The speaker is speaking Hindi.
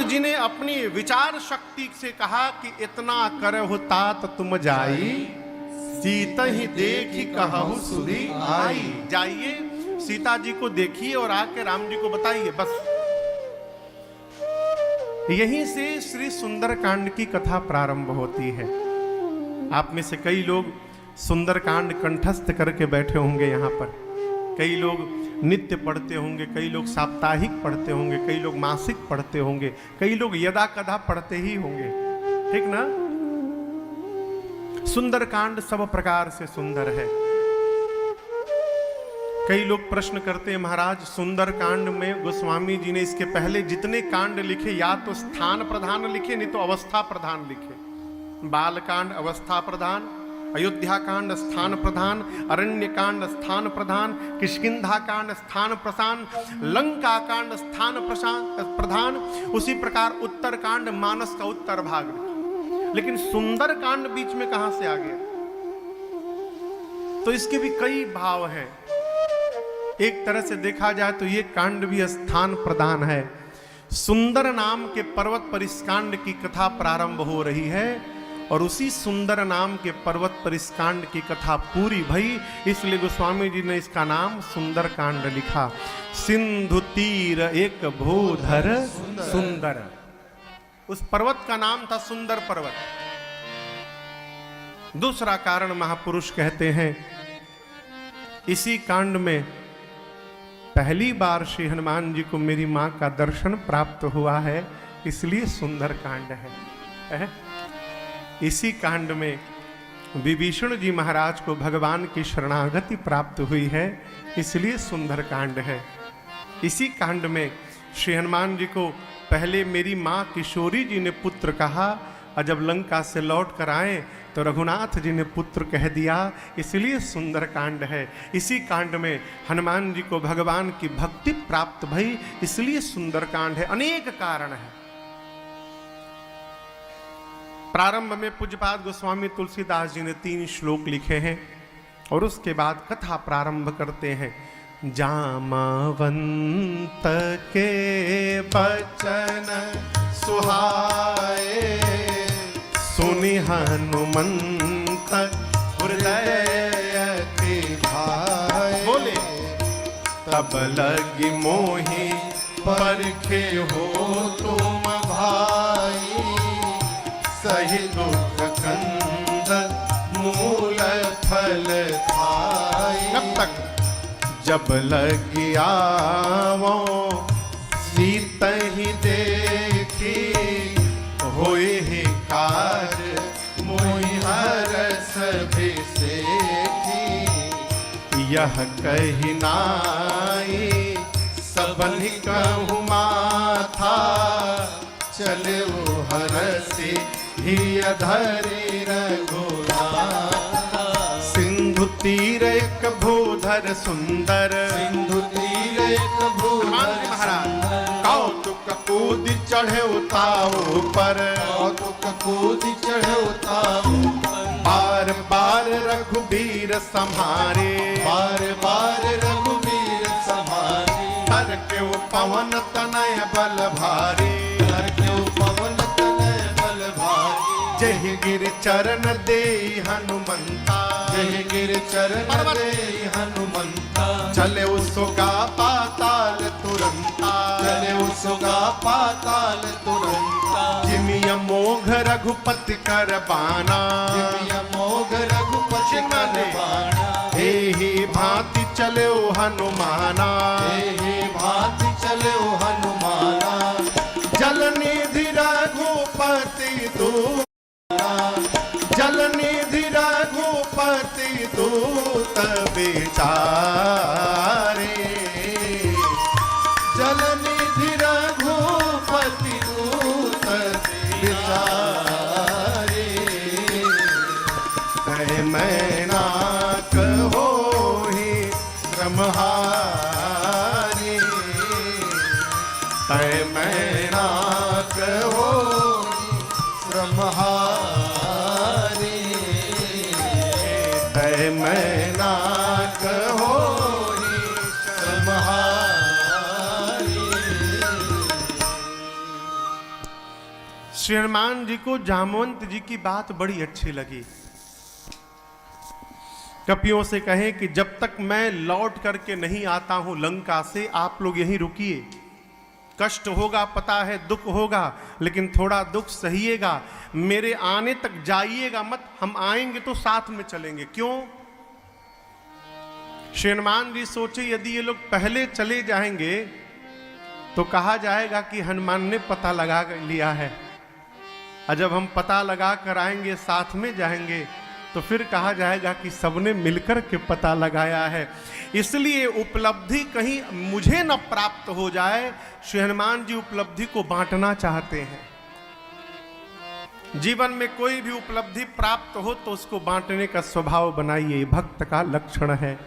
जी ने अपनी विचार शक्ति से कहा कि इतना कर होता तो तुम जाई, सीता ही देखी कहु सुधी आई। जाइए सीता जी को देखिए और आके राम जी को बताइए। बस यहीं से श्री सुंदरकांड की कथा प्रारंभ होती है। आप में से कई लोग सुंदरकांड कंठस्थ करके बैठे होंगे यहाँ पर। कई लोग नित्य पढ़ते होंगे, कई लोग साप्ताहिक पढ़ते होंगे, कई लोग मासिक पढ़ते होंगे, कई लोग यदा कदा पढ़ते ही होंगे, ठीक ना। सुंदरकांड सब प्रकार से सुंदर है। कई लोग प्रश्न करते हैं, महाराज सुंदरकांड में गोस्वामी जी ने इसके पहले जितने कांड लिखे या तो स्थान प्रधान लिखे, नहीं तो अवस्था प्रधान लिखे। बालकांड अवस्था प्रधान, अयोध्या कांड स्थान प्रधान, अरण्य कांड स्थान प्रधान, किष्किंधा कांड स्थान प्रधान, लंका कांड स्थान प्रधान, उसी प्रकार उत्तर कांड मानस का उत्तर भाग। लेकिन सुंदर कांड बीच में कहां से आ गया? तो इसके भी कई भाव हैं। एक तरह से देखा जाए तो ये कांड भी स्थान प्रधान है। सुंदर नाम के पर्वत पर इस कांड की कथा प्रारंभ हो रही है और उसी सुंदर नाम के पर्वत पर इस कांड की कथा पूरी भई, इसलिए गोस्वामी जी ने इसका नाम सुंदर कांड लिखा। सिंधु तीर एक भूधर सुंदर, उस पर्वत का नाम था सुंदर पर्वत। दूसरा कारण महापुरुष कहते हैं, इसी कांड में पहली बार श्री हनुमान जी को मेरी मां का दर्शन प्राप्त हुआ है, इसलिए सुंदर कांड है। इसी कांड में विभीषण जी महाराज को भगवान की शरणागति प्राप्त हुई है, इसलिए सुंदर कांड है। इसी कांड में श्री हनुमान जी को पहले मेरी माँ किशोरी जी ने पुत्र कहा और जब लंका से लौट कर आए तो रघुनाथ जी ने पुत्र कह दिया, इसलिए सुंदर कांड है। इसी कांड में हनुमान जी को भगवान की भक्ति प्राप्त भई, इसलिए सुंदर कांड है। अनेक कारण है। प्रारंभ में पूज्यपाद गोस्वामी तुलसीदास जी ने 3 श्लोक लिखे हैं और उसके बाद कथा प्रारंभ करते हैं। जामवंत के बचन सुहाए, सुनि हनुमंत हृदय के भाए। बोले तब लगी मोहि परखे हो तुम भाई, सही दुख कंद मूल फल खाई। कब तक? जब लगी आवो सीत ही देखी, होए ही कार मोहि हरस बिसेखी। यह कही नाई सबन कहूँ माथा, चले वो हरसी ही धरी रघुनाथ। सिंधु तीर एक भूधर सुंदर, सिंधु तीर एक भूधर सुंदर। कौतुक कूद चढ़े उताऊ पर, कौतुक कूद चढ़े उताऊ पर। बार बार रघुबीर संहारे, बार बार रघुबीर संहारे। हर के पवन तनय बल भारी, हर के पवन तनय बल भारी। जय गिर चरण दे हनुमंता, जय गिर चरण दे हनुमंता। चले उसका पाताल तुरंता, चले उसका पाताल तुरंता। जिमिया मोघ रघुपति कर बाना, जिमिया मोघ रघुपति कर बाना। हे भांति चले ओ हनुमाना, हे भांति चले ओ हनुमाना। जल निधि रघुपति दूता, जल निधि रघुपति दूत बिचारे। जल निधि रघुपति दूत बिचारे। कह मैना कहो ही ब्रह्महारी, कह मैना कहो ब्रह्महारी। मैना कहो ब्रह्महारी। श्री हनुमान जी को जामवंत जी की बात बड़ी अच्छी लगी। कपियों से कहें कि जब तक मैं लौट करके नहीं आता हूं लंका से, आप लोग यहीं रुकिए। कष्ट होगा, पता है दुख होगा, लेकिन थोड़ा दुख सहिएगा, मेरे आने तक जाइएगा मत, हम आएंगे तो साथ में चलेंगे। क्यों? श्री हनुमान जी सोचे यदि ये लोग पहले चले जाएंगे तो कहा जाएगा कि हनुमान ने पता लगा लिया है, और जब हम पता लगा कर आएंगे, साथ में जाएंगे, तो फिर कहा जाएगा कि सबने मिलकर के पता लगाया है। इसलिए उपलब्धि कहीं मुझे न प्राप्त हो जाए, श्री हनुमान जी उपलब्धि को बांटना चाहते हैं। जीवन में कोई भी उपलब्धि प्राप्त हो तो उसको बांटने का स्वभाव बनाइए, भक्त का लक्षण है।